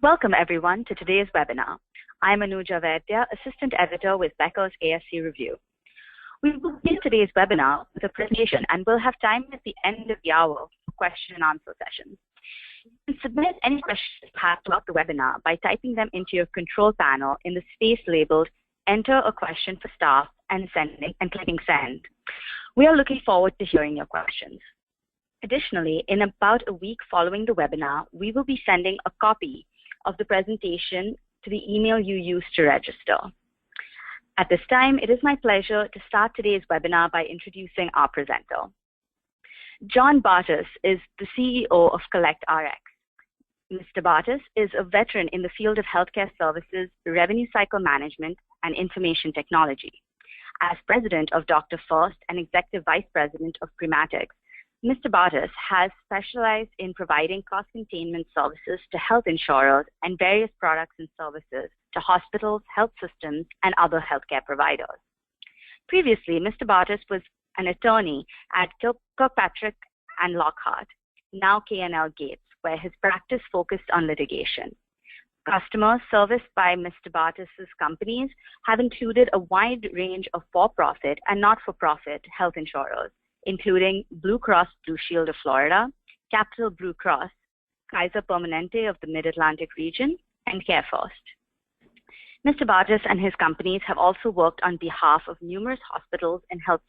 Welcome everyone to today's webinar. I'm Anuja Vaidya, Assistant Editor with Becker's ASC Review. We will begin today's webinar with a presentation and we'll have time at the end of the hour for question and answer sessions. You can submit any questions you have throughout the webinar by typing them into your control panel in the space labeled Enter a Question for Staff and clicking Send. We are looking forward to hearing your questions. Additionally, in about a week following the webinar, we will be sending a copy of the presentation to the email you used to register. At this time, it is my pleasure to start today's webinar by introducing our presenter. John Bartis is the CEO of CollectRx. Mr. Bartis is a veteran in the field of healthcare services, revenue cycle management, and information technology. As president of Dr. First and executive vice president of Primatics, Mr. Bartis has specialized in providing cost containment services to health insurers and various products and services to hospitals, health systems, and other healthcare providers. Previously, Mr. Bartis was an attorney at Kirkpatrick and Lockhart, now K&L Gates, where his practice focused on litigation. Customers serviced by Mr. Bartis's companies have included a wide range of for-profit and not-for-profit health insurers, including Blue Cross Blue Shield of Florida, Capital Blue Cross, Kaiser Permanente of the Mid-Atlantic region, and CareFirst. Mr. Bartis and his companies have also worked on behalf of numerous hospitals and health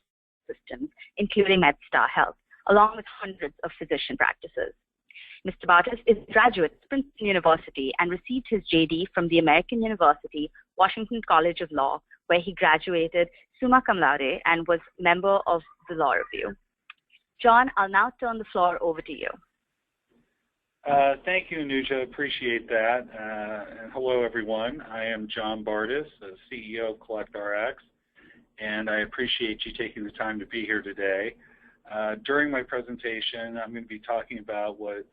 systems, including MedStar Health, along with hundreds of physician practices. Mr. Bartis is a graduate of Princeton University and received his JD from the American University, Washington College of Law, where he graduated summa cum laude and was member of the Law Review. John, I'll now turn the floor over to you. Thank you, Anuja. Appreciate that. And hello, everyone. I am John Bartis, the CEO of CollectRx, and I appreciate you taking the time to be here today. During my presentation, I'm going to be talking about what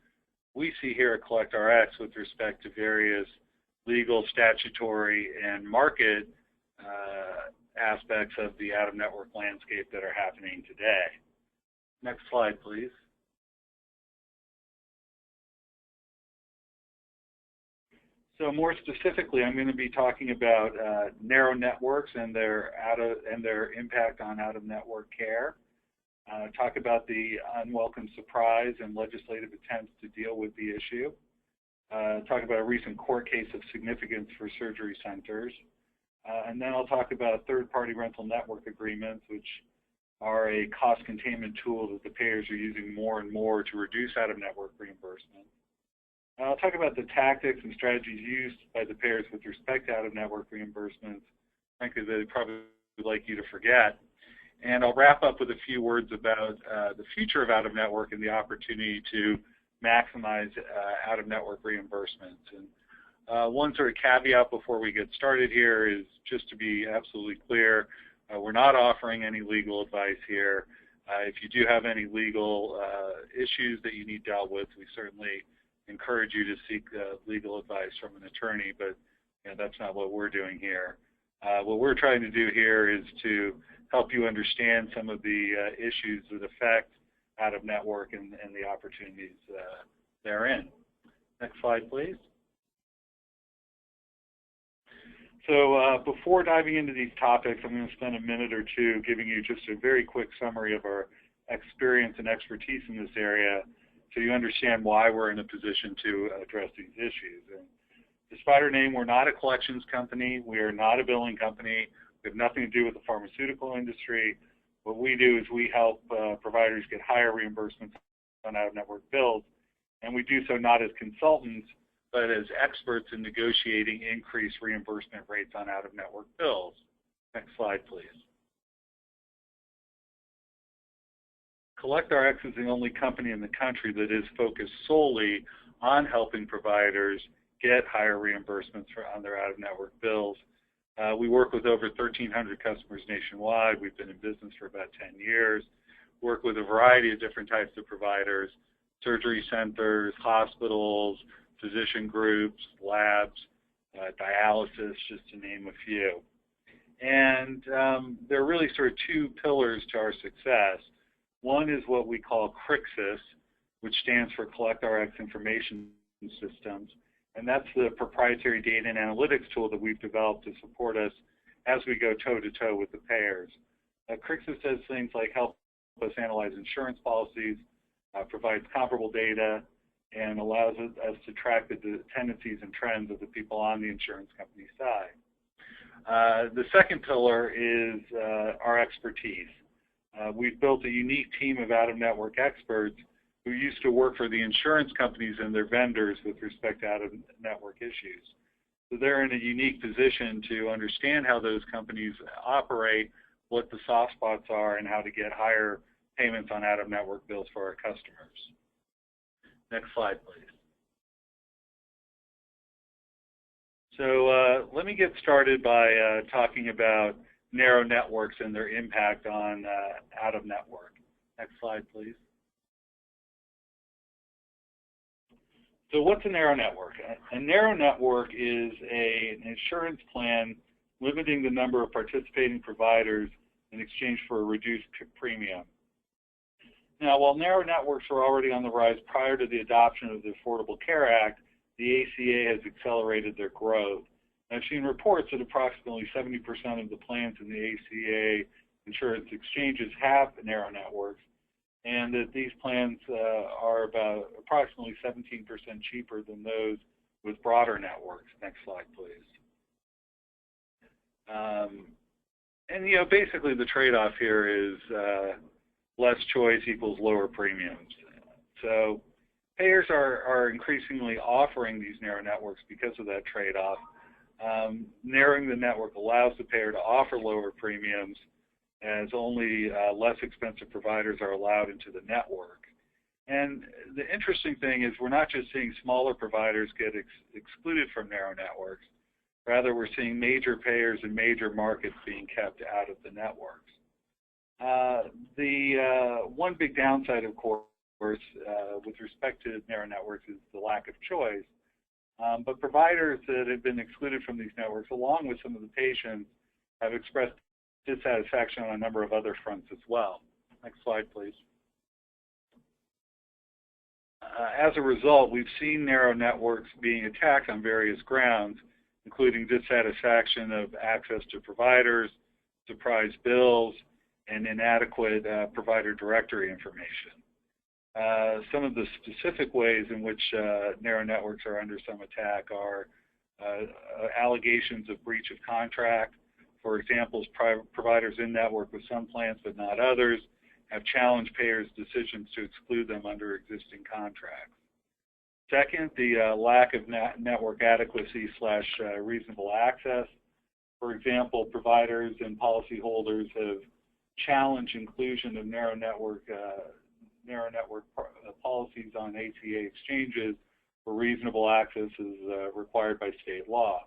we see here at CollectRx with respect to various legal, statutory, and market aspects of the out-of-network landscape that are happening today. Next slide, please. So more specifically, I'm going to be talking about narrow networks and their impact on out-of-network care. Talk about the unwelcome surprise and legislative attempts to deal with the issue. Talk about a recent court case of significance for surgery centers. And then I'll talk about third-party rental network agreements, which are a cost containment tool that the payers are using more and more to reduce out-of-network reimbursement. I'll talk about the tactics and strategies used by the payers with respect to out-of-network reimbursements, frankly, they'd probably like you to forget. And I'll wrap up with a few words about the future of out-of-network and the opportunity to maximize out-of-network reimbursements. And one sort of caveat before we get started here is just to be absolutely clear, we're not offering any legal advice here. If you do have any legal issues that you need dealt with, we certainly encourage you to seek legal advice from an attorney, but that's not what we're doing here. What we're trying to do here is to help you understand some of the issues that affect out-of-network and the opportunities therein. Next slide, please. So before diving into these topics, I'm going to spend a minute or two giving you just a very quick summary of our experience and expertise in this area so you understand why we're in a position to address these issues. And despite our name, we're not a collections company. We are not a billing company. We have nothing to do with the pharmaceutical industry. What we do is we help providers get higher reimbursements on out-of-network bills, and we do so not as consultants, but as experts in negotiating increased reimbursement rates on out-of-network bills. Next slide, please. CollectRx is the only company in the country that is focused solely on helping providers get higher reimbursements on their out-of-network bills. We work with over 1,300 customers nationwide. We've been in business for about 10 years. Work with a variety of different types of providers, surgery centers, hospitals, physician groups, labs, dialysis, just to name a few. And there are really sort of two pillars to our success. One is what we call CRIXIS, which stands for CollectRx Information Systems, And that's the proprietary data and analytics tool that we've developed to support us as we go toe-to-toe with the payers. CRCSA does things like help us analyze insurance policies, provides comparable data, and allows us to track the tendencies and trends of the people on the insurance company side. The second pillar is our expertise. We've built a unique team of out-of-network experts who used to work for the insurance companies and their vendors with respect to out-of-network issues. So they're in a unique position to understand how those companies operate, what the soft spots are, and how to get higher payments on out-of-network bills for our customers. Next slide, please. So let me get started by talking about narrow networks and their impact on out-of-network. Next slide, please. So what's a narrow network? A narrow network is an insurance plan limiting the number of participating providers in exchange for a reduced premium. Now, while narrow networks were already on the rise prior to the adoption of the Affordable Care Act, the ACA has accelerated their growth. I've seen reports that approximately 70% of the plans in the ACA insurance exchanges have narrow networks, and that these plans are about approximately 17% cheaper than those with broader networks. Next slide, please. And you know, basically the trade-off here is less choice equals lower premiums. So payers are increasingly offering these narrow networks because of that trade-off. Narrowing the network allows the payer to offer lower premiums, as only less expensive providers are allowed into the network. And the interesting thing is we're not just seeing smaller providers get excluded from narrow networks. Rather, we're seeing major payers and major markets being kept out of the networks. The one big downside, of course, with respect to narrow networks is the lack of choice. But providers that have been excluded from these networks, along with some of the patients, have expressed dissatisfaction on a number of other fronts as well. Next slide, please. As a result, we've seen narrow networks being attacked on various grounds, including dissatisfaction of access to providers, surprise bills, and inadequate provider directory information. Some of the specific ways in which narrow networks are under some attack are allegations of breach of contract. For example, providers in network with some plans but not others have challenged payers' decisions to exclude them under existing contracts. Second, the lack of network adequacy / reasonable access. For example, providers and policyholders have challenged inclusion of narrow network policies on ACA exchanges where reasonable access is required by state law.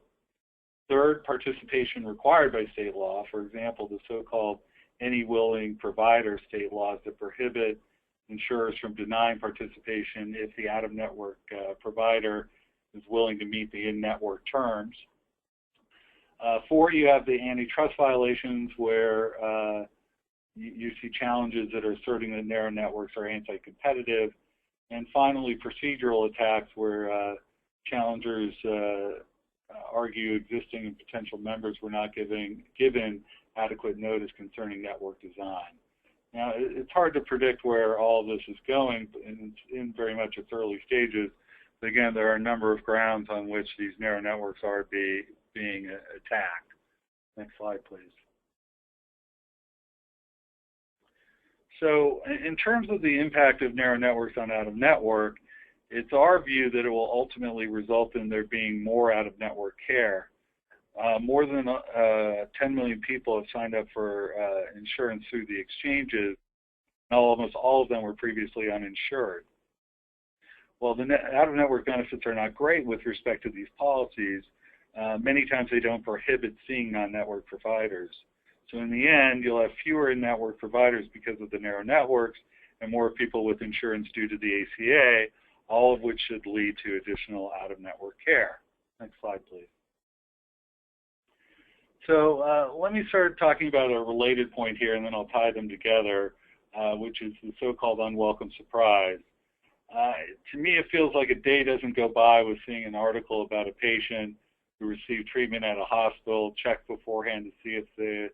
Third, participation required by state law. For example, the so-called any willing provider state laws that prohibit insurers from denying participation if the out-of-network provider is willing to meet the in-network terms. Four, you have the antitrust violations where you see challenges that are asserting that narrow networks are anti-competitive. And finally, procedural attacks where challengers argue existing and potential members were not given adequate notice concerning network design. Now, it's hard to predict where all of this is going, and it's in very much its early stages. But again, there are a number of grounds on which these narrow networks are being attacked. Next slide, please. So in terms of the impact of narrow networks on out-of-network, it's our view that it will ultimately result in there being more out-of-network care. More than 10 million people have signed up for insurance through the exchanges, and almost all of them were previously uninsured. While the out-of-network benefits are not great with respect to these policies, many times they don't prohibit seeing non-network providers. So in the end, you'll have fewer in-network providers because of the narrow networks and more people with insurance due to the ACA, all of which should lead to additional out-of-network care. Next slide, please. So let me start talking about a related point here, and then I'll tie them together, which is the so-called unwelcome surprise. To me, it feels like a day doesn't go by with seeing an article about a patient who received treatment at a hospital, checked beforehand to see if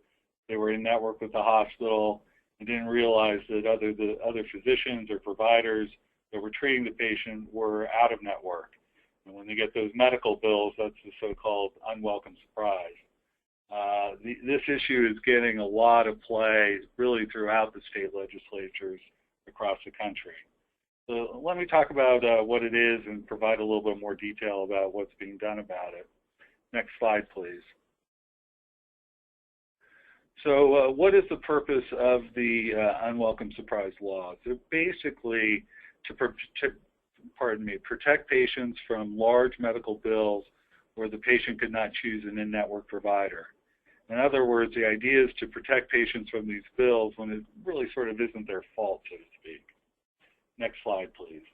they were in network with the hospital, and didn't realize that other physicians or providers that were treating the patient were out of network. And when they get those medical bills, that's the so-called unwelcome surprise. This issue is getting a lot of play really throughout the state legislatures across the country. So let me talk about what it is and provide a little bit more detail about what's being done about it. Next slide, please. So what is the purpose of the unwelcome surprise law? So basically to protect patients from large medical bills where the patient could not choose an in-network provider. In other words, the idea is to protect patients from these bills when it really sort of isn't their fault, so to speak. Next slide, please.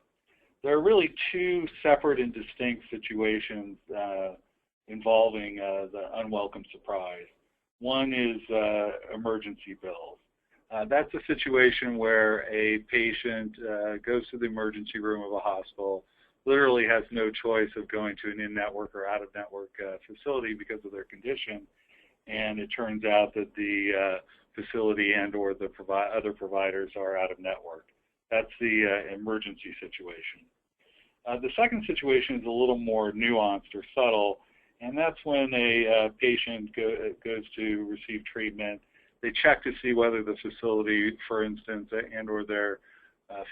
There are really two separate and distinct situations involving the unwelcome surprise. One is emergency bills. That's a situation where a patient goes to the emergency room of a hospital, literally has no choice of going to an in-network or out-of-network facility because of their condition, and it turns out that the facility and or the other providers are out of network. That's the emergency situation. The second situation is a little more nuanced or subtle, and that's when a patient goes to receive treatment. They check to see whether the facility, for instance, and or their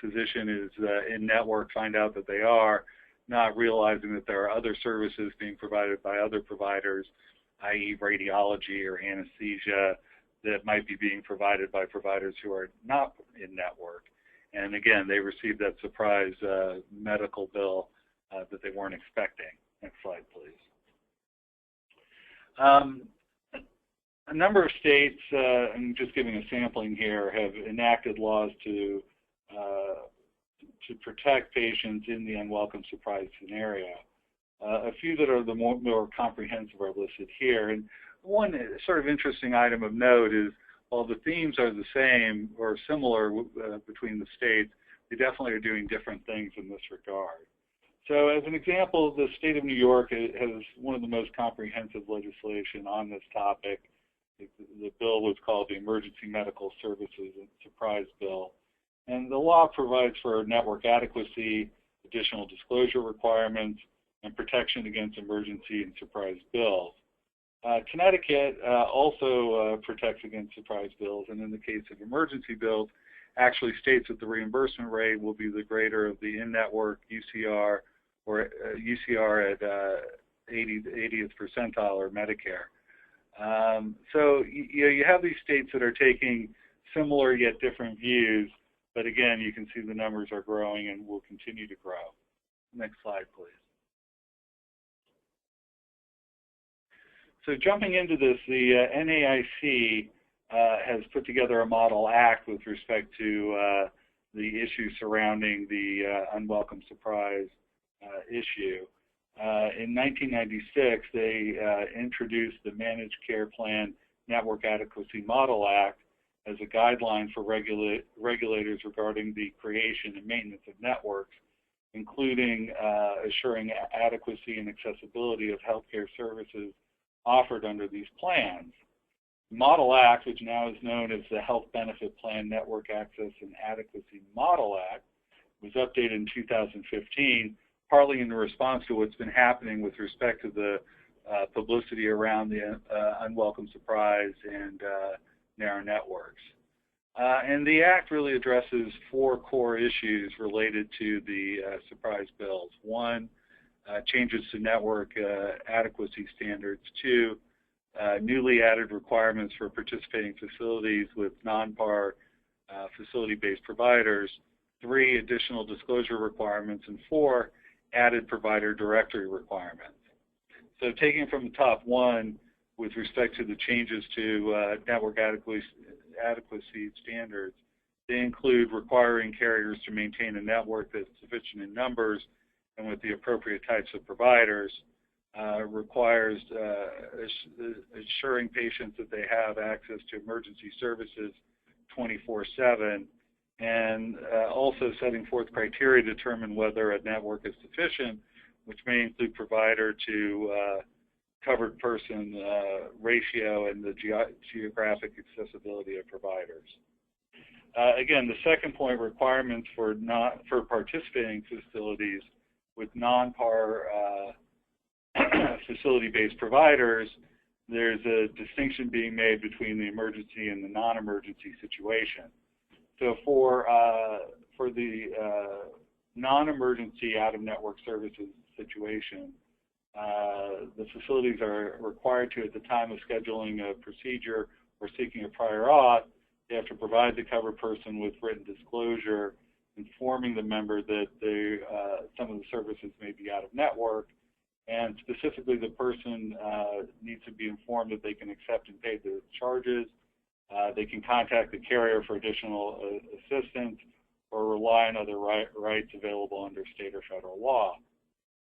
physician is in network, find out that they are, not realizing that there are other services being provided by other providers, i.e. radiology or anesthesia, that might be being provided by providers who are not in network. And again, they received that surprise medical bill that they weren't expecting. Next slide, please. A number of states, I'm just giving a sampling here, have enacted laws to protect patients in the unwelcome surprise scenario. A few that are the more comprehensive are listed here. And one sort of interesting item of note is, while the themes are the same or similar between the states, they definitely are doing different things in this regard. So as an example, the state of New York has one of the most comprehensive legislation on this topic. The bill was called the Emergency Medical Services and Surprise Bill. And the law provides for network adequacy, additional disclosure requirements, and protection against emergency and surprise bills. Connecticut also protects against surprise bills, and in the case of emergency bills, actually states that the reimbursement rate will be the greater of the in-network UCR or UCR at 80th percentile or Medicare. So you have these states that are taking similar yet different views, but again, you can see the numbers are growing and will continue to grow. Next slide, please. So jumping into this, the NAIC has put together a Model Act with respect to the issue surrounding the unwelcome surprise issue. In 1996, they introduced the Managed Care Plan Network Adequacy Model Act as a guideline for regulators regarding the creation and maintenance of networks, including assuring adequacy and accessibility of healthcare services offered under these plans. The Model Act, which now is known as the Health Benefit Plan Network Access and Adequacy Model Act, was updated in 2015, partly in response to what's been happening with respect to the publicity around the unwelcome surprise and narrow networks. And the Act really addresses four core issues related to the surprise bills. One, changes to network adequacy standards. Two, newly added requirements for participating facilities with non-PAR facility-based providers. Three, additional disclosure requirements. And four, added provider directory requirements. So taking from the top one, with respect to the changes to network adequacy standards, they include requiring carriers to maintain a network that's sufficient in numbers and with the appropriate types of providers, requires assuring patients that they have access to emergency services 24/7, and also setting forth criteria to determine whether a network is sufficient, which may include provider to covered person ratio and the geographic accessibility of providers. Again, the second point, requirements for participating facilities with non-PAR facility-based providers. There's a distinction being made between the emergency and the non-emergency situation. So for the non-emergency out-of-network services situation, the facilities are required to, at the time of scheduling a procedure or seeking a prior auth, they have to provide the covered person with written disclosure informing the member that some of the services may be out of network, and specifically the person needs to be informed that they can accept and pay the charges, they can contact the carrier for additional assistance, or rely on other rights available under state or federal law.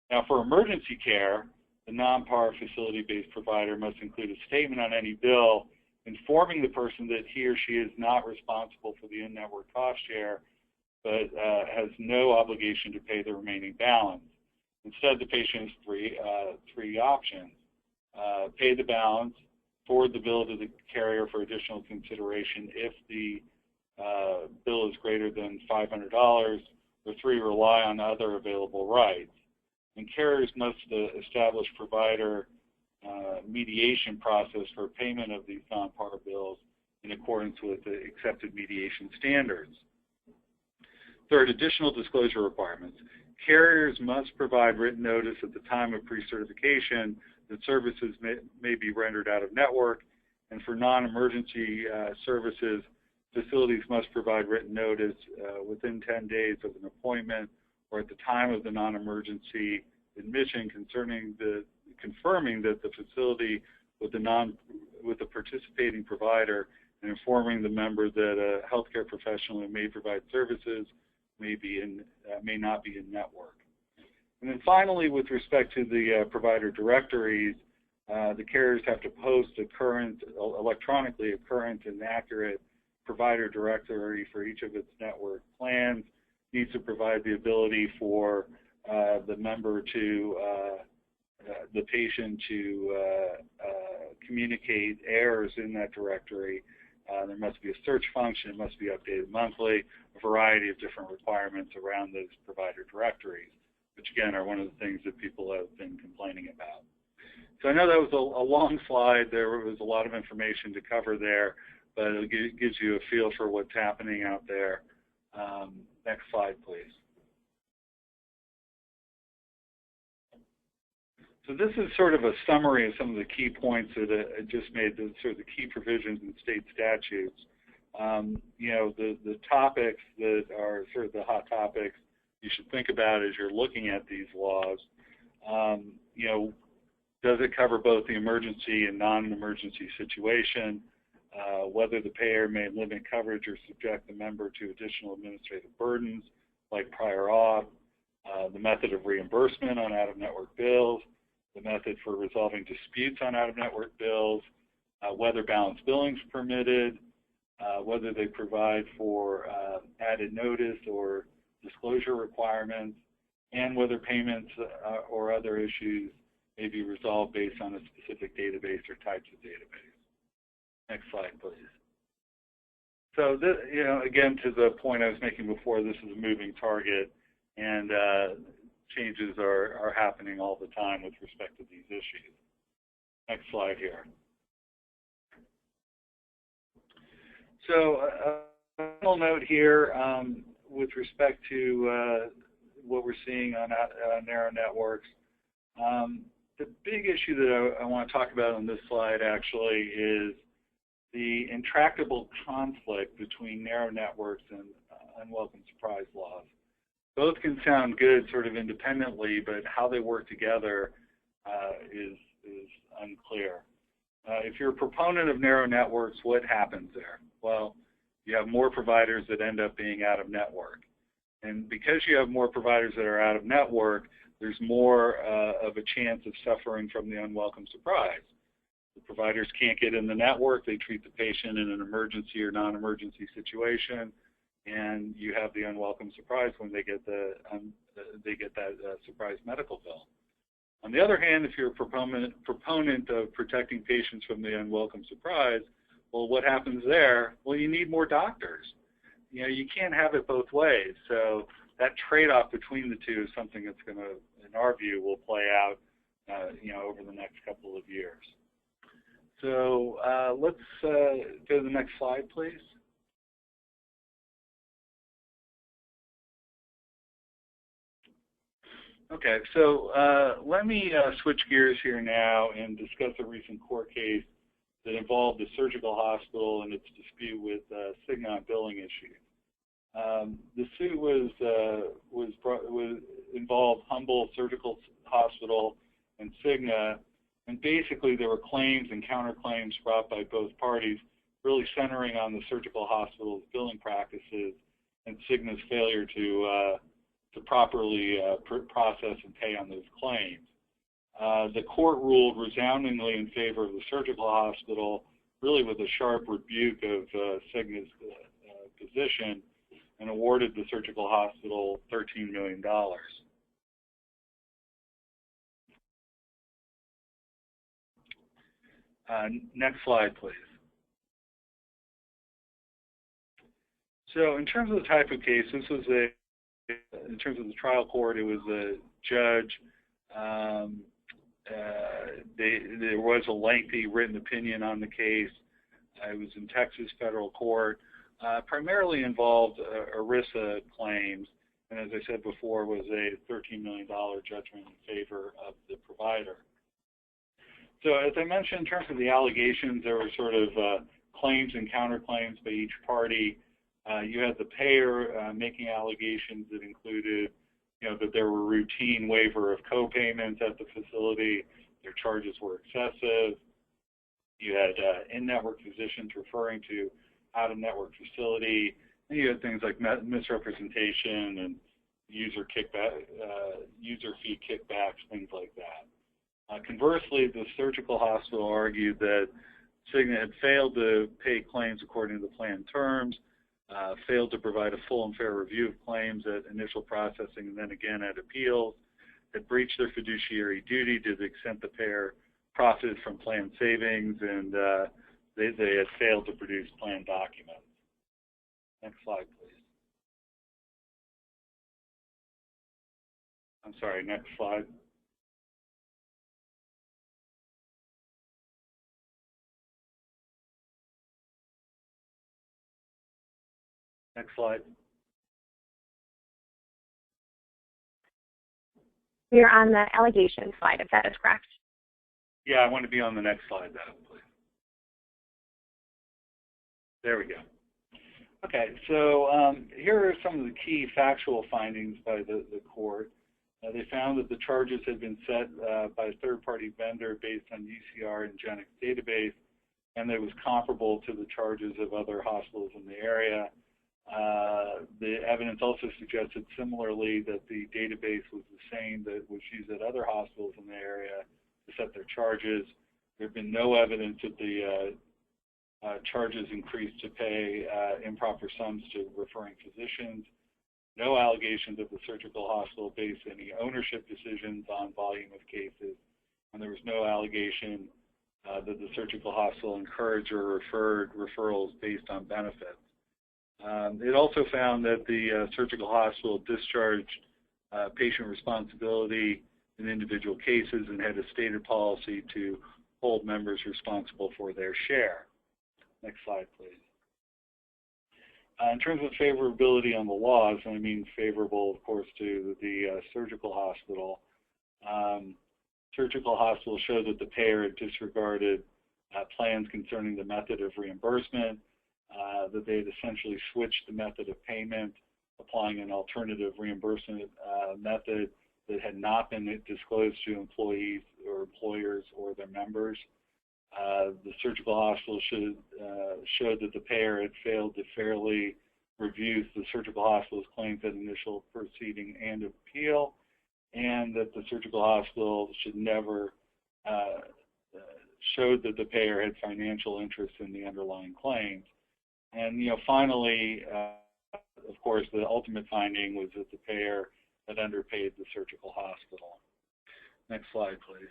Now, for emergency care, the non-PAR facility-based provider must include a statement on any bill informing the person that he or she is not responsible for the in-network cost share, but has no obligation to pay the remaining balance. Instead, the patient has three options. Pay the balance, forward the bill to the carrier for additional consideration if the bill is greater than $500, or 3, rely on other available rights. And carriers must establish provider mediation process for payment of these non-PAR bills in accordance with the accepted mediation standards. Third, additional disclosure requirements. Carriers must provide written notice at the time of pre-certification that services may be rendered out of network, and for non-emergency services, facilities must provide written notice within 10 days of an appointment or at the time of the non-emergency admission confirming that the facility with the participating provider, and informing the member that a healthcare professional who may provide services may not be in network. And then finally, with respect to the provider directories, the carriers have to post electronically a current and accurate provider directory for each of its network plans. Needs to provide the ability for the member to, the patient to communicate errors in that directory. There must be a search function. It must be updated monthly, a variety of different requirements around those provider directories, which again are one of the things that people have been complaining about. So I know that was a long slide. There was a lot of information to cover there, but it gives you a feel for what's happening out there. Next slide, please. So this is sort of a summary of some of the key points that I just made, sort of the key provisions in state statutes. You know, the topics that are sort of the hot topics you should think about as you're looking at these laws. You know, does it cover both the emergency and non-emergency situation? Whether the payer may limit coverage or subject the member to additional administrative burdens like prior auth, the method of reimbursement on out-of-network bills, the method for resolving disputes on out-of-network bills, whether balanced billing is permitted, whether they provide for added notice or disclosure requirements, and whether payments or other issues may be resolved based on a specific database or types of database. Next slide, please. So, this, you know, again, to the point I was making before, this is a moving target, and changes are happening all the time with respect to these issues. Next slide here. So, a final note here with respect to what we're seeing on narrow networks. The big issue that I want to talk about on this slide actually is the intractable conflict between narrow networks and unwelcome surprise laws. Both can sound good sort of independently, but how they work together is unclear. If you're a proponent of narrow networks, what happens there? Well, you have more providers that end up being out of network. And because you have more providers that are out of network, there's more of a chance of suffering from the unwelcome surprise. The providers can't get in the network. They treat the patient in an emergency or non-emergency situation. and you have the unwelcome surprise when they get that surprise medical bill. On the other hand, if you're a proponent of protecting patients from the unwelcome surprise, well, what happens there? Well, you need more doctors. You know, you can't have it both ways. So that trade-off between the two is something that's going to, in our view, will play out, you know, over the next couple of years. So let's go to the next slide, please. Okay, so let me switch gears here now and discuss a recent court case that involved the surgical hospital and its dispute with Cigna on billing issues. The suit involved Humboldt Surgical Hospital and Cigna, and basically there were claims and counterclaims brought by both parties, really centering on the surgical hospital's billing practices and Cigna's failure to properly process and pay on those claims. The court ruled resoundingly in favor of the surgical hospital, really with a sharp rebuke of Cigna's position, and awarded the surgical hospital $13 million. Next slide, please. So in terms of the type of case, this was in terms of the trial court, it was a judge. There was a lengthy written opinion on the case. It was in Texas federal court. Primarily involved ERISA claims, and as I said before, was a $13 million judgment in favor of the provider. So as I mentioned, in terms of the allegations, there were sort of claims and counterclaims by each party. You had the payer making allegations that included, you know, that there were routine waiver of co-payments at the facility, their charges were excessive. You had in-network physicians referring to out-of-network facility, and you had things like misrepresentation and user fee kickbacks, things like that. Conversely, the surgical hospital argued that Cigna had failed to pay claims according to the plan terms, failed to provide a full and fair review of claims at initial processing and then again at appeals, had breached their fiduciary duty to the extent the payer profited from plan savings, and they had failed to produce plan documents. Next slide, please. I'm sorry, next slide. Next slide. We're on the allegation slide, if that is correct. Yeah, I want to be on the next slide, then, please. There we go. Okay, so here are some of the key factual findings by the court. They found that the charges had been set by a third-party vendor based on UCR and Genix database, and that it was comparable to the charges of other hospitals in the area. The evidence also suggested similarly that the database was the same that was used at other hospitals in the area to set their charges. There had been no evidence that the charges increased to pay improper sums to referring physicians. No allegations that the surgical hospital based any ownership decisions on volume of cases, and there was no allegation that the surgical hospital encouraged or referred referrals based on benefits. It also found that the surgical hospital discharged patient responsibility in individual cases and had a stated policy to hold members responsible for their share. Next slide, please. In terms of favorability on the laws, and I mean favorable, of course, to the surgical hospital, surgical hospitals showed that the payer had disregarded plans concerning the method of reimbursement, that they had essentially switched the method of payment, applying an alternative reimbursement method that had not been disclosed to employees or employers or their members. The surgical hospital showed that the payer had failed to fairly review the surgical hospital's claims at initial proceeding and appeal, and that the surgical hospital should never showed that the payer had financial interest in the underlying claims. And finally, of course, the ultimate finding was that the payer had underpaid the surgical hospital. Next slide, please.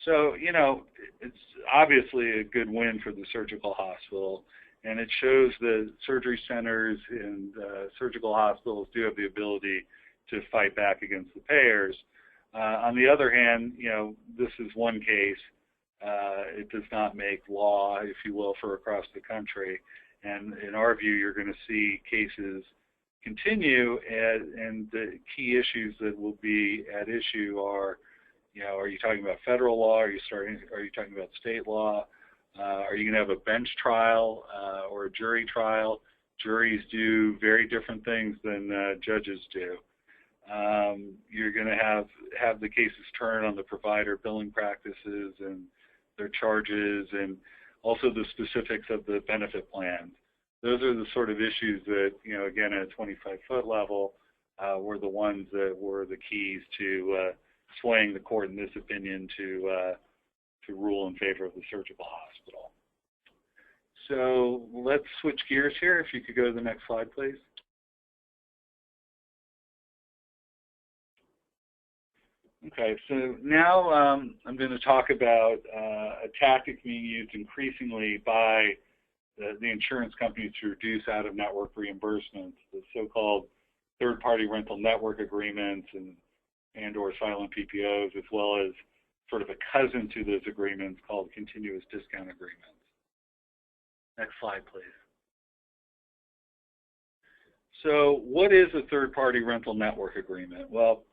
So, you know, it's obviously a good win for the surgical hospital, and it shows that surgery centers and surgical hospitals do have the ability to fight back against the payers. On the other hand, you know, this is one case. It does not make law, if you will, for across the country. And in our view, you're going to see cases continue, and the key issues that will be at issue are, you know, are you talking about federal law? Are you talking about state law? Are you going to have a bench trial or a jury trial? Juries do very different things than judges do. You're going to have the cases turn on the provider billing practices and their charges, and also the specifics of the benefit plans. Those are the sort of issues that, you know, again, at a 25-foot level, were the ones that were the keys to swaying the court in this opinion to rule in favor of the surgical hospital. So let's switch gears here. If you could go to the next slide, please. Okay, so now I'm going to talk about a tactic being used increasingly by the insurance companies to reduce out-of-network reimbursements, the so-called third-party rental network agreements and or silent PPOs, as well as sort of a cousin to those agreements called continuous discount agreements. Next slide, please. So what is a third-party rental network agreement? Well,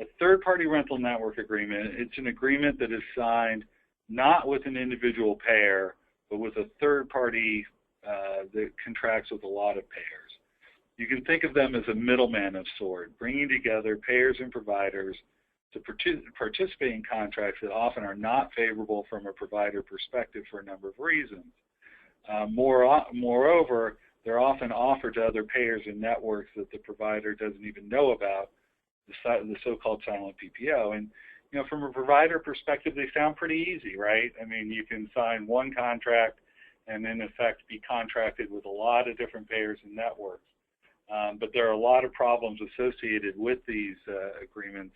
a third-party rental network agreement, it's an agreement that is signed not with an individual payer, but with a third party that contracts with a lot of payers. You can think of them as a middleman of sort, bringing together payers and providers to participate in contracts that often are not favorable from a provider perspective for a number of reasons. Moreover, they're often offered to other payers and networks that the provider doesn't even know about, the so-called silent PPO. And, you know, from a provider perspective, they sound pretty easy, right? I mean, you can sign one contract and in effect be contracted with a lot of different payers and networks. But there are a lot of problems associated with these agreements.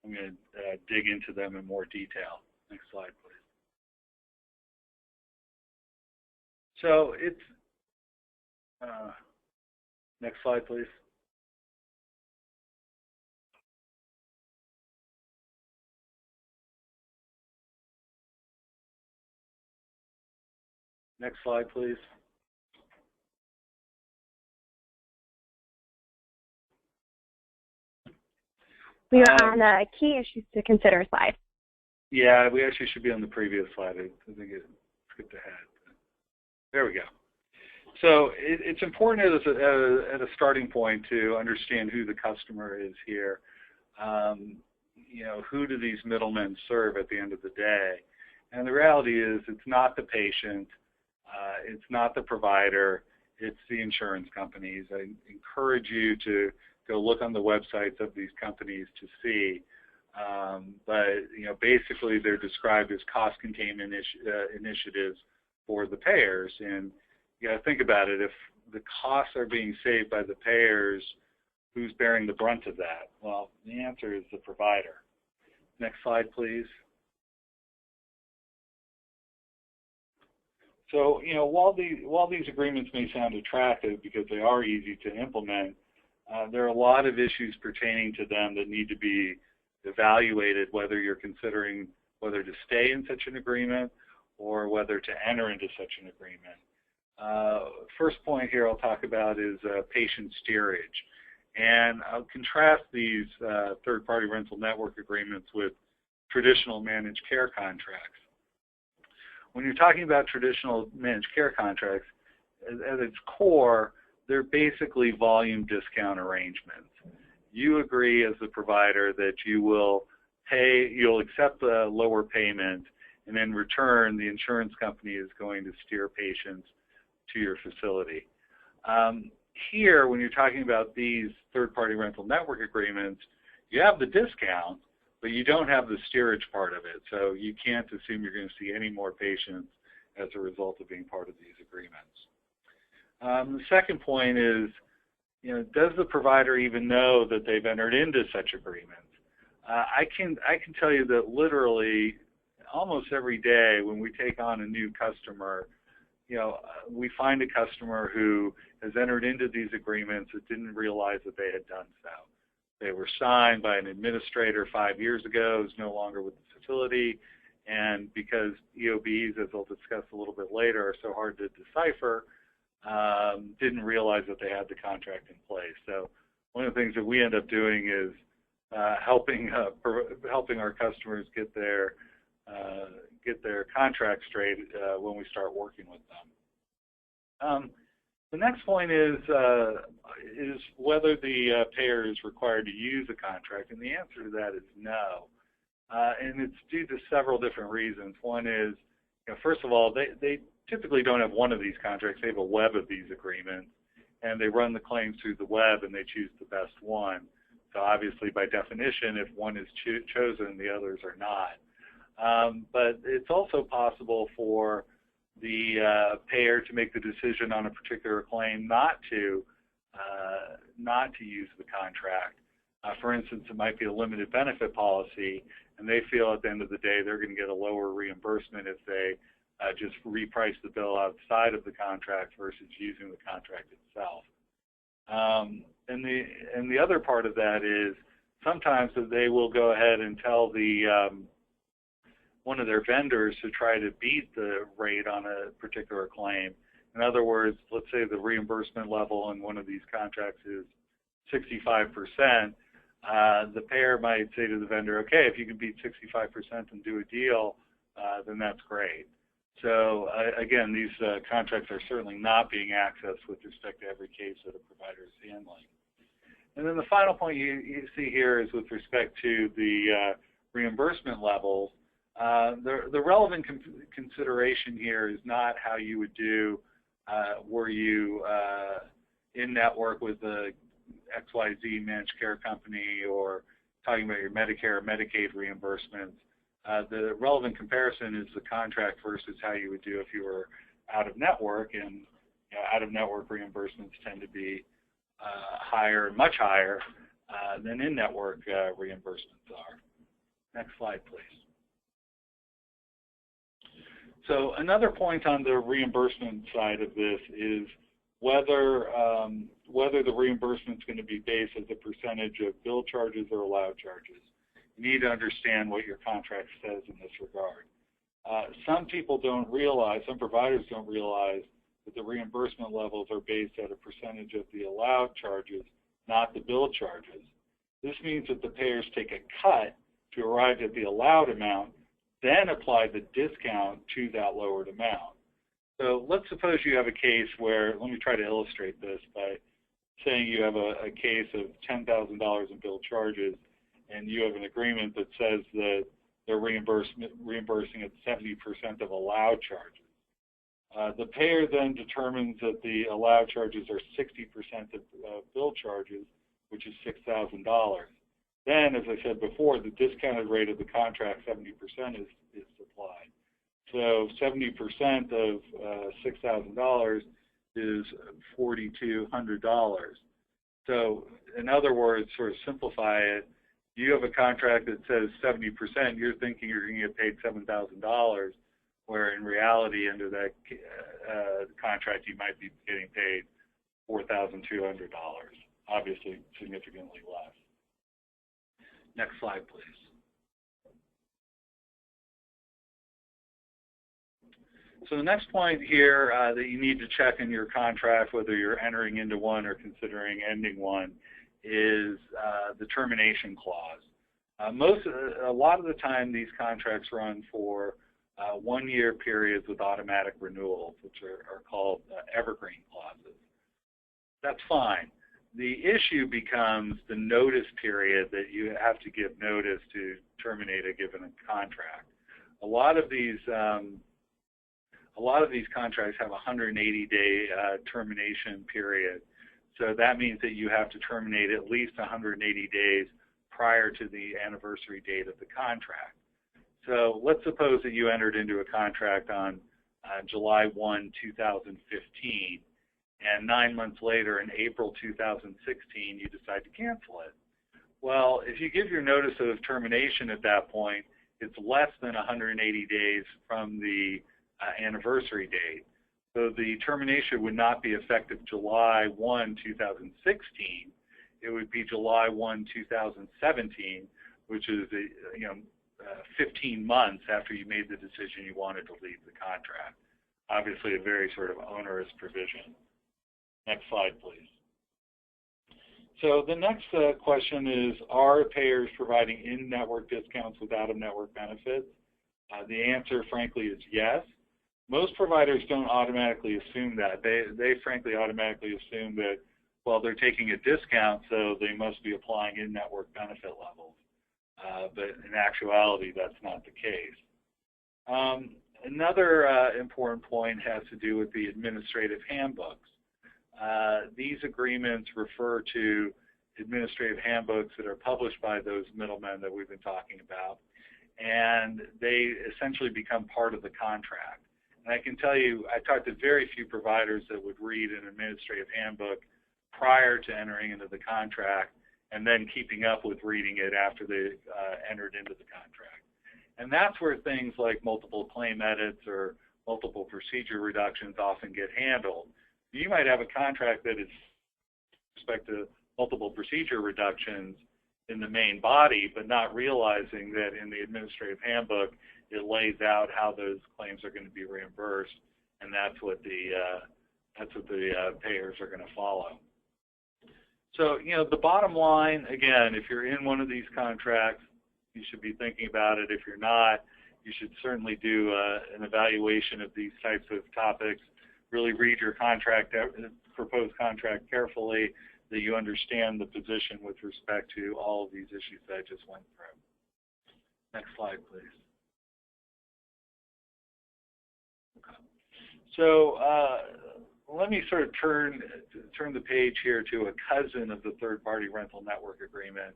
I'm going to dig into them in more detail. Next slide, please. So it's, next slide, please. Next slide, please. We are on the key issues to consider slide. Yeah, we actually should be on the previous slide. I think it skipped ahead. There we go. So it's important at a starting point to understand who the customer is here. You know, who do these middlemen serve at the end of the day? And the reality is it's not the patient, it's not the provider, it's the insurance companies. I encourage you to go look on the websites of these companies to see. But, you know, basically they're described as cost containment initiatives for the payers. And you got to think about it. If the costs are being saved by the payers, who's bearing the brunt of that? Well, the answer is the provider. Next slide, please. So, you know, while these agreements may sound attractive because they are easy to implement, there are a lot of issues pertaining to them that need to be evaluated, whether you're considering whether to stay in such an agreement or whether to enter into such an agreement. First point here I'll talk about is patient steerage. And I'll contrast these third-party rental network agreements with traditional managed care contracts. When you're talking about traditional managed care contracts, at its core, they're basically volume discount arrangements. You agree as the provider that you'll accept the lower payment, and in return, the insurance company is going to steer patients to your facility. Here, when you're talking about these third-party rental network agreements, you have the discount, but you don't have the steerage part of it. So you can't assume you're going to see any more patients as a result of being part of these agreements. The second point is, does the provider even know that they've entered into such agreements? I can tell you that literally almost every day when we take on a new customer, we find a customer who has entered into these agreements that didn't realize that they had done so. They were signed by an administrator 5 years ago who's no longer with the facility, and because EOBs, as I'll discuss a little bit later, are so hard to decipher, didn't realize that they had the contract in place. So one of the things that we end up doing is helping our customers get their contract straight when we start working with them. The next point is whether the payer is required to use a contract, and the answer to that is no. And it's due to several different reasons. One is, first of all, they typically don't have one of these contracts. They have a web of these agreements, and they run the claims through the web, and they choose the best one. So obviously, by definition, if one is chosen, the others are not. But it's also possible for the payer to make the decision on a particular claim not to use the contract. For instance, it might be a limited benefit policy, and they feel at the end of the day they're going to get a lower reimbursement if they just reprice the bill outside of the contract versus using the contract itself. And the other part of that is sometimes they will go ahead and tell the one of their vendors to try to beat the rate on a particular claim. In other words, let's say the reimbursement level in one of these contracts is 65%. The payer might say to the vendor, okay, if you can beat 65% and do a deal, then that's great. So again, these contracts are certainly not being accessed with respect to every case that a provider is handling. And then the final point you see here is with respect to the reimbursement levels. The relevant consideration here is not how you would do were you in network with the XYZ managed care company or talking about your Medicare or Medicaid reimbursements. The relevant comparison is the contract versus how you would do if you were out of network, and out of network reimbursements tend to be higher, much higher than in-network reimbursements are. Next slide, please. So another point on the reimbursement side of this is whether the reimbursement is going to be based as a percentage of bill charges or allowed charges. You need to understand what your contract says in this regard. Some people don't realize, some providers don't realize that the reimbursement levels are based at a percentage of the allowed charges, not the bill charges. This means that the payers take a cut to arrive at the allowed amount, then apply the discount to that lowered amount. So let's suppose you have a case where, let me try to illustrate this by saying you have a case of $10,000 in bill charges, and you have an agreement that says that they're reimbursing at 70% of allowed charges. The payer then determines that the allowed charges are 60% of bill charges, which is $6,000. Then, as I said before, the discounted rate of the contract, 70%, is applied. So 70% of $6,000 is $4,200. So in other words, sort of simplify it, you have a contract that says 70%, you're thinking you're going to get paid $7,000, where in reality, under that contract, you might be getting paid $4,200, obviously significantly less. Next slide, please. So the next point here that you need to check in your contract, whether you're entering into one or considering ending one, is the Termination Clause. A lot of the time, these contracts run for 1-year periods with automatic renewals, which are called evergreen clauses. That's fine. The issue becomes the notice period that you have to give notice to terminate a given contract. A lot of these contracts have a 180-day termination period. So that means that you have to terminate at least 180 days prior to the anniversary date of the contract. So let's suppose that you entered into a contract on July 1, 2015, and 9 months later, in April 2016, you decide to cancel it. Well, if you give your notice of termination at that point, it's less than 180 days from the anniversary date. So the termination would not be effective July 1, 2016. It would be July 1, 2017, which is 15 months after you made the decision you wanted to leave the contract. Obviously, a very sort of onerous provision. Next slide, please. So the next question is, are payers providing in-network discounts with out-of-network benefits? The answer, frankly, is yes. Most providers don't automatically assume that. They frankly automatically assume that, well, they're taking a discount, so they must be applying in-network benefit levels. But in actuality, that's not the case. Another important point has to do with the administrative handbooks. These agreements refer to administrative handbooks that are published by those middlemen that we've been talking about, and they essentially become part of the contract. And I can tell you, I talked to very few providers that would read an administrative handbook prior to entering into the contract and then keeping up with reading it after they entered into the contract. And that's where things like multiple claim edits or multiple procedure reductions often get handled. You might have a contract that is with respect to multiple procedure reductions in the main body, but not realizing that in the administrative handbook it lays out how those claims are going to be reimbursed, and that's what the payers are going to follow. So, the bottom line, again, if you're in one of these contracts, you should be thinking about it. If you're not, you should certainly do an evaluation of these types of topics. Really read your proposed contract carefully, that you understand the position with respect to all of these issues that I just went through. Next slide, please. Okay. So let me sort of turn the page here to a cousin of the third-party rental network agreement,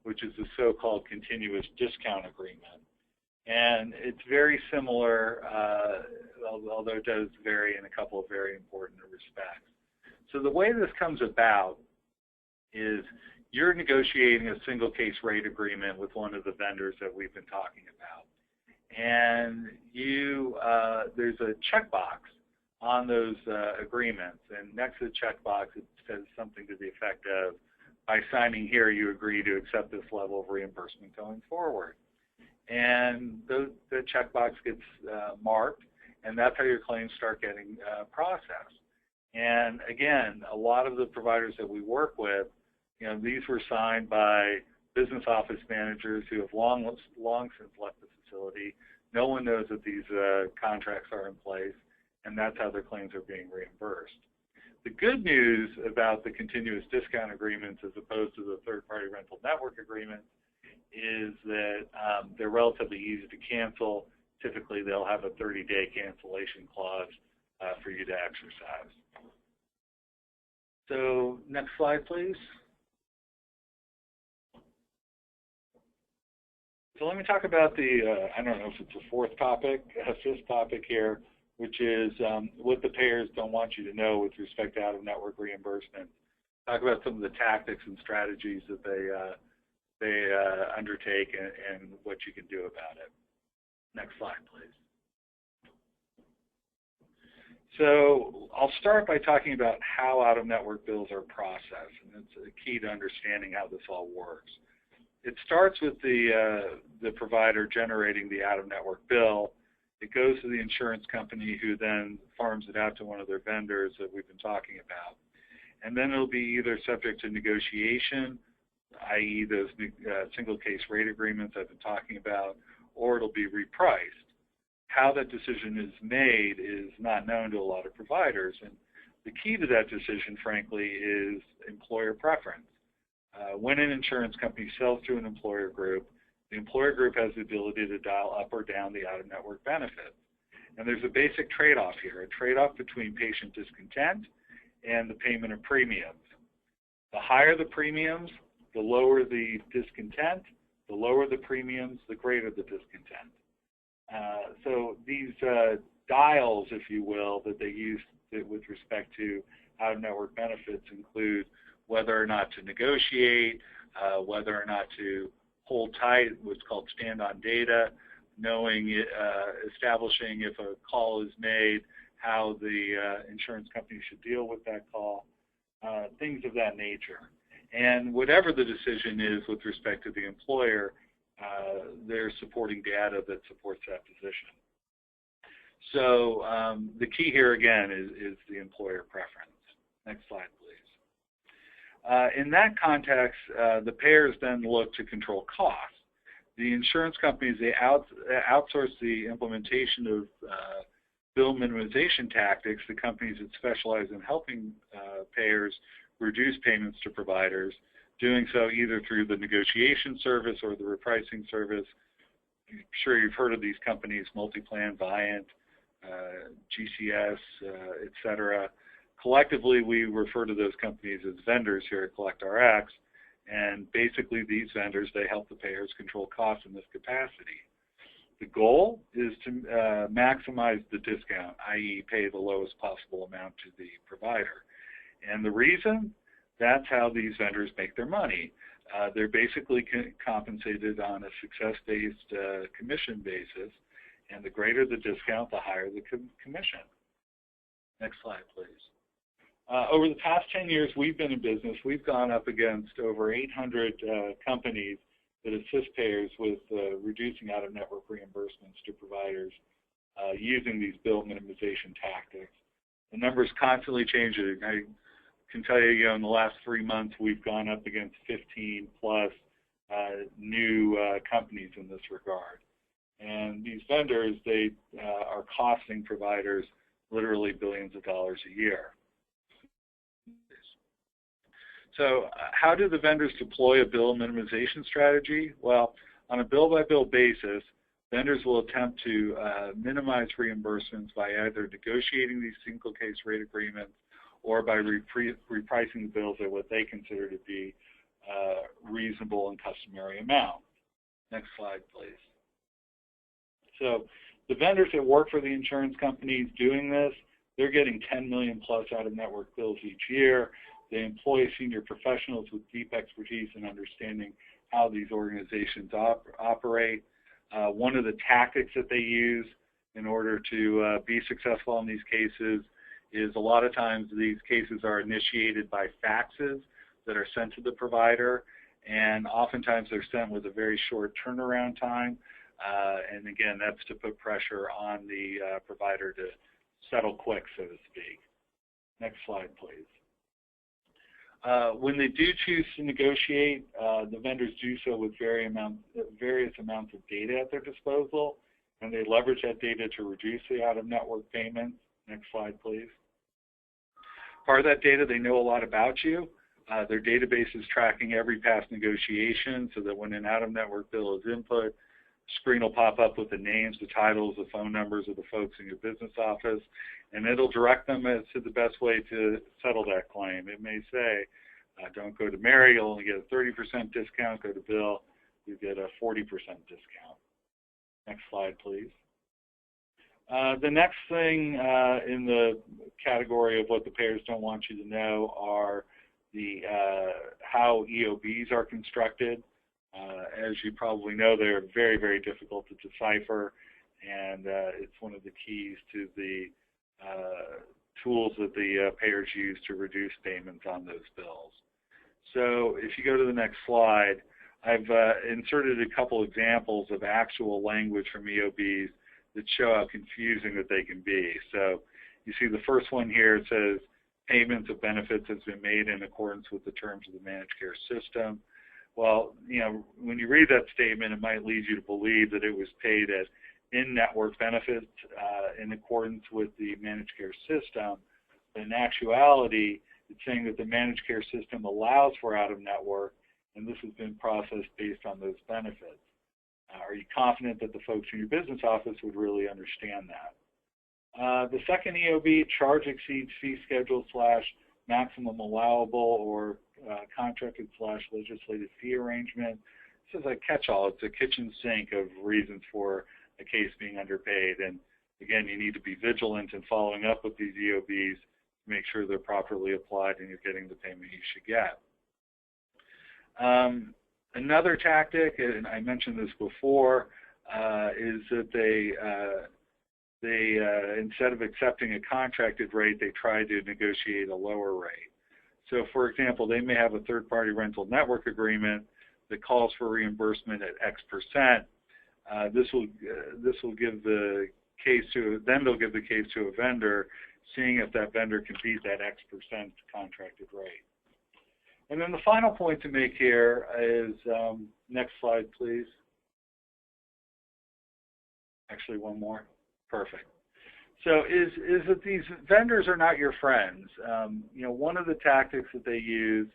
which is the so-called continuous discount agreement. And it's very similar, although it does vary in a couple of very important respects. So the way this comes about is you're negotiating a single case rate agreement with one of the vendors that we've been talking about. And there's a checkbox on those agreements. And next to the checkbox, it says something to the effect of, by signing here, you agree to accept this level of reimbursement going forward. And the checkbox gets marked, and that's how your claims start getting processed. And again, a lot of the providers that we work with, these were signed by business office managers who have long since left the facility. No one knows that these contracts are in place, and that's how their claims are being reimbursed. The good news about the continuous discount agreements as opposed to the third-party rental network agreements is that they're relatively easy to cancel. Typically, they'll have a 30-day cancellation clause for you to exercise. So next slide, please. So let me talk about the, I don't know if it's a fifth topic here, which is what the payers don't want you to know with respect to out-of-network reimbursement. Talk about some of the tactics and strategies that they undertake and what you can do about it. Next slide, please. So I'll start by talking about how out-of-network bills are processed, and it's a key to understanding how this all works. It starts with the provider generating the out-of-network bill. It goes to the insurance company, who then farms it out to one of their vendors that we've been talking about. And then it'll be either subject to negotiation, i.e. those single case rate agreements I've been talking about, or it'll be repriced. How that decision is made is not known to a lot of providers, and the key to that decision, frankly, is employer preference. When an insurance company sells to an employer group, the employer group has the ability to dial up or down the out-of-network benefits. And there's a basic trade-off here, a trade-off between patient discontent and the payment of premiums. The higher the premiums, the lower the discontent. The lower the premiums, the greater the discontent. So these dials, if you will, that they use with respect to out-of-network benefits include whether or not to negotiate, whether or not to hold tight, what's called stand on data, knowing, establishing if a call is made, how the insurance company should deal with that call, things of that nature. And whatever the decision is with respect to the employer, there's supporting data that supports that position. So the key here again is the employer preference. Next slide, please. In that context, the payers then look to control costs. The insurance companies, they outsource the implementation of bill minimization tactics, the companies that specialize in helping payers reduce payments to providers, doing so either through the negotiation service or the repricing service. I'm sure you've heard of these companies, MultiPlan, Viant, GCS, et cetera. Collectively, we refer to those companies as vendors here at CollectRx, and basically these vendors, they help the payers control costs in this capacity. The goal is to maximize the discount, i.e. pay the lowest possible amount to the provider. And the reason, that's how these vendors make their money. They're basically compensated on a success-based commission basis, and the greater the discount, the higher the commission. Next slide, please. Over the past 10 years we've been in business, we've gone up against over 800 companies that assist payers with reducing out-of-network reimbursements to providers using these bill minimization tactics. The numbers constantly changing. I can tell you, in the last 3 months, we've gone up against 15 plus new companies in this regard. And these vendors, they are costing providers literally billions of dollars a year. So how do the vendors deploy a bill minimization strategy? Well, on a bill-by-bill basis, vendors will attempt to minimize reimbursements by either negotiating these single-case rate agreements or by repricing the bills at what they consider to be reasonable and customary amount. Next slide, please. So the vendors that work for the insurance companies doing this, they're getting 10 million plus out-of-network bills each year. They employ senior professionals with deep expertise in understanding how these organizations operate. One of the tactics that they use in order to be successful in these cases is a lot of times these cases are initiated by faxes that are sent to the provider, and oftentimes they're sent with a very short turnaround time. And again, that's to put pressure on the provider to settle quick, so to speak. Next slide, please. When they do choose to negotiate, the vendors do so with various amounts of data at their disposal, and they leverage that data to reduce the out-of-network payments. Next slide, please. Part of that data, they know a lot about you. Their database is tracking every past negotiation so that when an out-of-network bill is input, screen will pop up with the names, the titles, the phone numbers of the folks in your business office, and it'll direct them as to the best way to settle that claim. It may say, don't go to Mary, you'll only get a 30% discount. Go to Bill, you get a 40% discount. Next slide, please. The next thing in the category of what the payers don't want you to know are the how EOBs are constructed. As you probably know, they're very, very difficult to decipher, and it's one of the keys to the tools that the payers use to reduce payments on those bills. So if you go to the next slide, I've inserted a couple examples of actual language from EOBs that show how confusing that they can be. So you see the first one here, it says payments of benefits has been made in accordance with the terms of the managed care system. Well, you know, when you read that statement, it might lead you to believe that it was paid as in-network benefits in accordance with the managed care system. But in actuality, it's saying that the managed care system allows for out-of-network, and this has been processed based on those benefits. Are you confident that the folks in your business office would really understand that? The second EOB, charge exceeds fee schedule / maximum allowable or contracted / legislative fee arrangement. This is a catch-all. It's a kitchen sink of reasons for a case being underpaid. And again, you need to be vigilant in following up with these EOBs to make sure they're properly applied and you're getting the payment you should get. Another tactic, and I mentioned this before, is that they instead of accepting a contracted rate, they try to negotiate a lower rate. So, for example, they may have a third-party rental network agreement that calls for reimbursement at X%. This will give the case to, then they'll give the case to a vendor, seeing if that vendor can beat that X% contracted rate. And then the final point to make here is, next slide, please. Actually, one more. Perfect. So is that these vendors are not your friends. One of the tactics that they use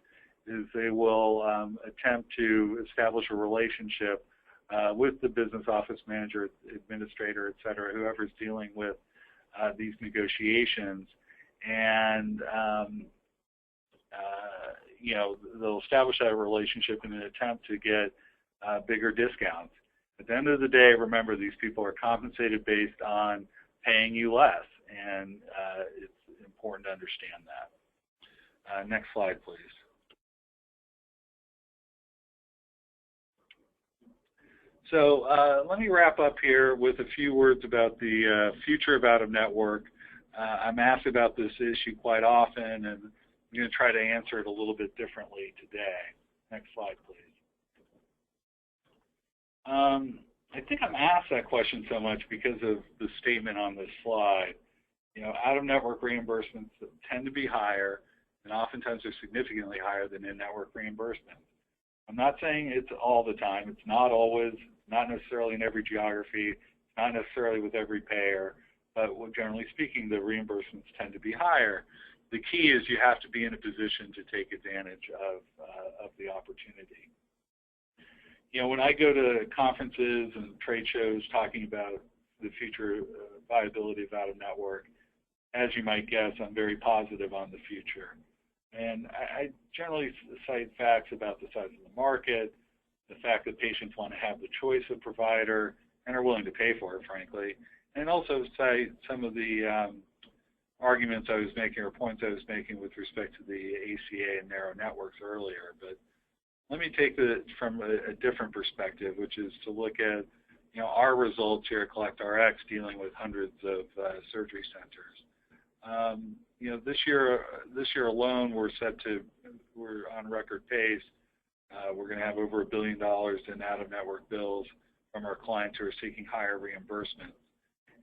is they will attempt to establish a relationship with the business office manager, administrator, et cetera, whoever's dealing with these negotiations, and they'll establish that relationship in an attempt to get bigger discounts. At the end of the day, remember, these people are compensated based on paying you less, and it's important to understand that. Next slide, please. So let me wrap up here with a few words about the future of out-of-network. I'm asked about this issue quite often, and I'm going to try to answer it a little bit differently today. Next slide, please. I think I'm asked that question so much because of the statement on this slide. Out-of-network reimbursements tend to be higher, and oftentimes they're significantly higher than in-network reimbursements. I'm not saying it's all the time. It's not always, not necessarily in every geography, not necessarily with every payer, but generally speaking, the reimbursements tend to be higher. The key is you have to be in a position to take advantage of the opportunity. When I go to conferences and trade shows talking about the future viability of out-of-network, as you might guess, I'm very positive on the future. And I generally cite facts about the size of the market, the fact that patients want to have the choice of provider and are willing to pay for it, frankly, and also cite some of the arguments I was making or points I was making with respect to the ACA and narrow networks earlier. But let me take it from a different perspective, which is to look at our results here at CollectRx dealing with hundreds of surgery centers. This year alone, we're on record pace. We're going to have over $1 billion in out-of-network bills from our clients who are seeking higher reimbursements.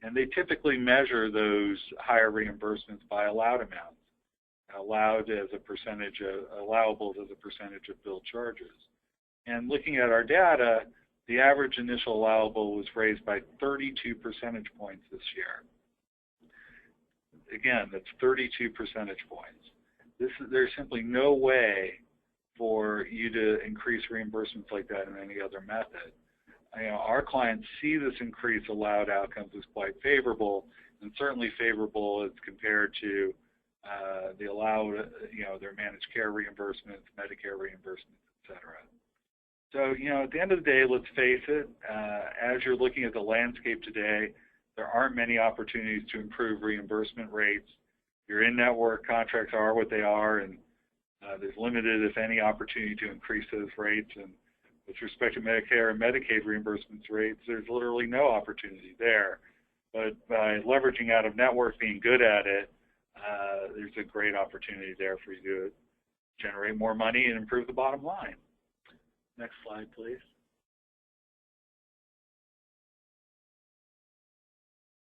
And they typically measure those higher reimbursements by allowed amounts, allowed as a percentage of, allowables as a percentage of billed charges. And looking at our data, the average initial allowable was raised by 32 percentage points this year. Again, that's 32 percentage points. There's simply no way for you to increase reimbursements like that in any other method. Our clients see this increased allowed outcomes as quite favorable, and certainly favorable as compared to the allowed, their managed care reimbursements, Medicare reimbursements, et cetera. So, at the end of the day, let's face it, as you're looking at the landscape today, there aren't many opportunities to improve reimbursement rates. Your in-network contracts are what they are, and there's limited, if any, opportunity to increase those rates. And with respect to Medicare and Medicaid reimbursement rates, there's literally no opportunity there. But by leveraging out-of-network, being good at it, there's a great opportunity there for you to generate more money and improve the bottom line. Next slide, please.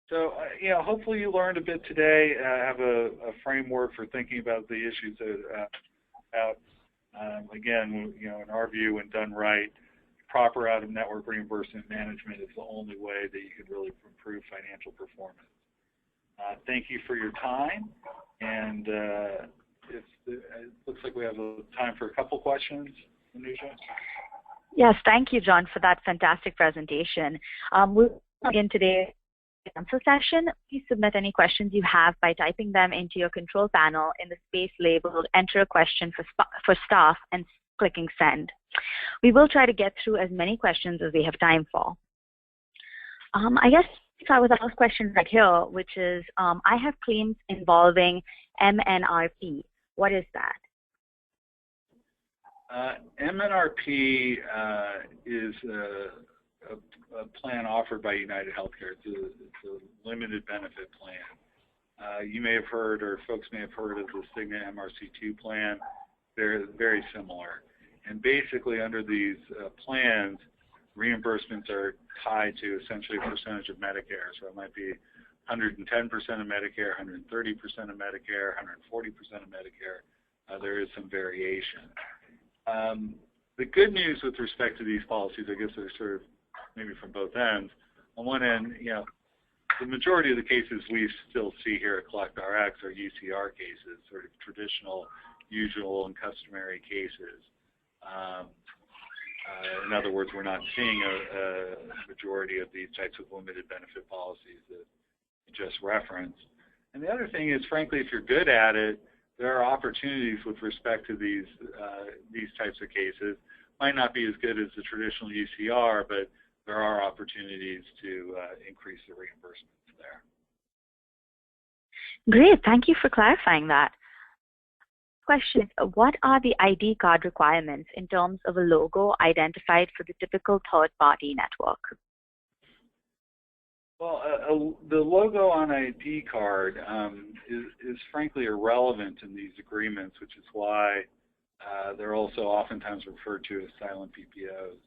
So, hopefully you learned a bit today. Have a framework for thinking about the issues again, in our view, when done right, proper out-of-network reimbursement management is the only way that you can really improve financial performance. Thank you for your time, and it looks like we have time for a couple questions. Anusha? Yes, thank you, John, for that fantastic presentation. We'll begin today's answer session. Please submit any questions you have by typing them into your control panel in the space labeled Enter a Question for Staff and clicking Send. We will try to get through as many questions as we have time for. I guess start with the first question right here, which is, I have claims involving MNRP. What is that? MNRP is a plan offered by United Healthcare. It's a limited benefit plan. You may have heard, or folks may have heard of the Cigna MRC2 plan. They're very similar. And basically under these plans, reimbursements are tied to essentially a percentage of Medicare. So it might be 110% of Medicare, 130% of Medicare, 140% of Medicare. There is some variation. The good news with respect to these policies, I guess they're sort of maybe from both ends. On one end, the majority of the cases we still see here at CollectRx are UCR cases, sort of traditional, usual, and customary cases. In other words, we're not seeing a majority of these types of limited benefit policies that you just referenced. And the other thing is, frankly, if you're good at it, there are opportunities with respect to these types of cases. Might not be as good as the traditional UCR, but there are opportunities to increase the reimbursements there. Great, thank you for clarifying that. Question, what are the ID card requirements in terms of a logo identified for the typical third-party network? Well, the logo on an ID card is frankly irrelevant in these agreements, which is why they're also oftentimes referred to as silent PPOs.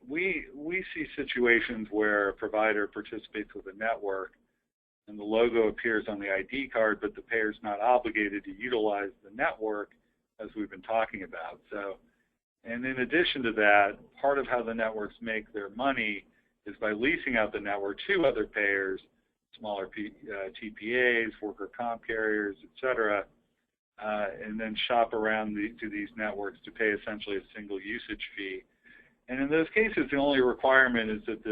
We see situations where a provider participates with a network and the logo appears on the ID card, but the payer is not obligated to utilize the network, as we've been talking about. So, and in addition to that, part of how the networks make their money is by leasing out the network to other payers, smaller TPAs, worker comp carriers, et cetera, and then shop around to these networks to pay essentially a single usage fee. And in those cases, the only requirement is that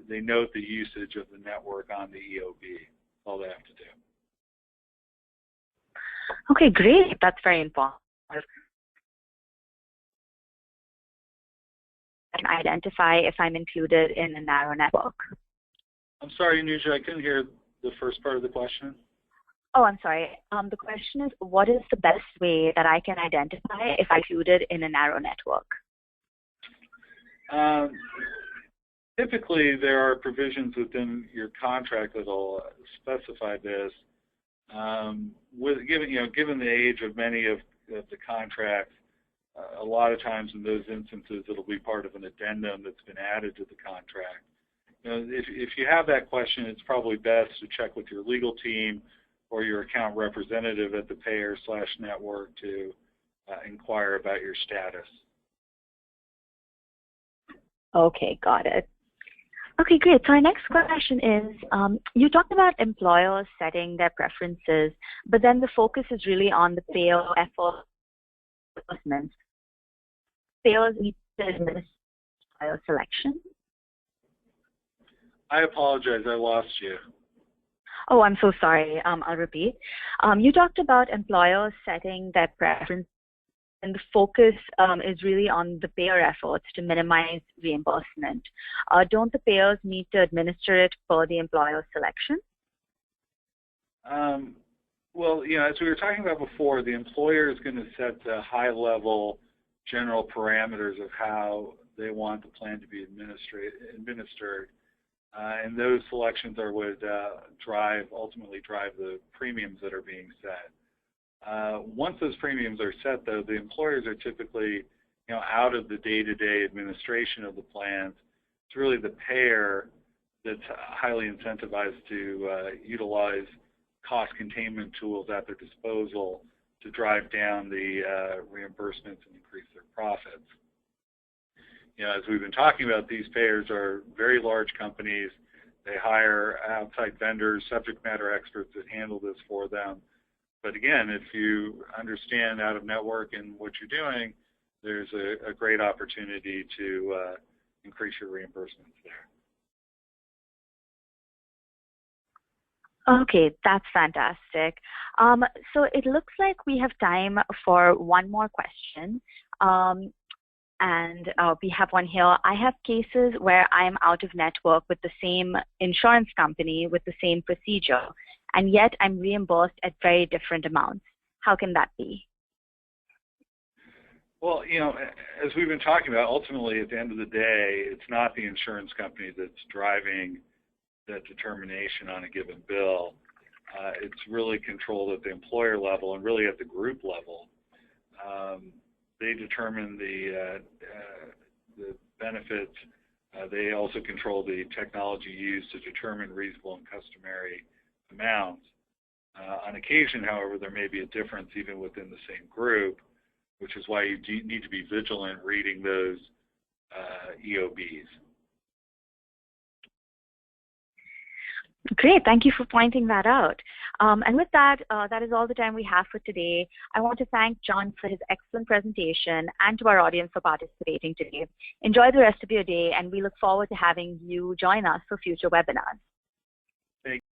they note the usage of the network on the EOB. That's all they have to do. Okay, great. That's very informative. I can identify if I'm included in a narrow network. I'm sorry, Anuja, I couldn't hear the first part of the question. Oh, I'm sorry. The question is, what is the best way that I can identify if I'm included in a narrow network? Typically, there are provisions within your contract that will specify this. Given the age of many of the contracts, a lot of times in those instances, it'll be part of an addendum that's been added to the contract. If you have that question, it's probably best to check with your legal team or your account representative at the payer/network to inquire about your status. Okay, got it. Okay, great. So our next question is, you talked about employers setting their preferences, but then the focus is really on the payer effort. Payers need to administer employer selection. I apologize, I lost you. Oh, I'm so sorry. I'll repeat. You talked about employers setting their preferences, and the focus is really on the payer efforts to minimize reimbursement. Don't the payers need to administer it per the employer selection? Well, as we were talking about before, the employer is going to set the high-level general parameters of how they want the plan to be administered. And those selections are what ultimately drive the premiums that are being set. Once those premiums are set, though, the employers are typically, out of the day-to-day administration of the plans. It's really the payer that's highly incentivized to utilize cost containment tools at their disposal to drive down the reimbursements and increase their profits. As we've been talking about, these payers are very large companies. They hire outside vendors, subject matter experts that handle this for them. But again, if you understand out-of-network and what you're doing, there's a great opportunity to increase your reimbursements there. Okay, that's fantastic. So it looks like we have time for one more question. And we have one here. I have cases where I'm out of network with the same insurance company with the same procedure, and yet I'm reimbursed at very different amounts. How can that be? Well, you know, as we've been talking about, ultimately at the end of the day, it's not the insurance company that's driving that determination on a given bill. It's really controlled at the employer level and really at the group level. They determine the benefits. They also control the technology used to determine reasonable and customary amounts. On occasion, however, there may be a difference even within the same group, which is why you need to be vigilant reading those EOBs. Great, thank you for pointing that out. And with that, that is all the time we have for today. I want to thank John for his excellent presentation and to our audience for participating today. Enjoy the rest of your day, and we look forward to having you join us for future webinars.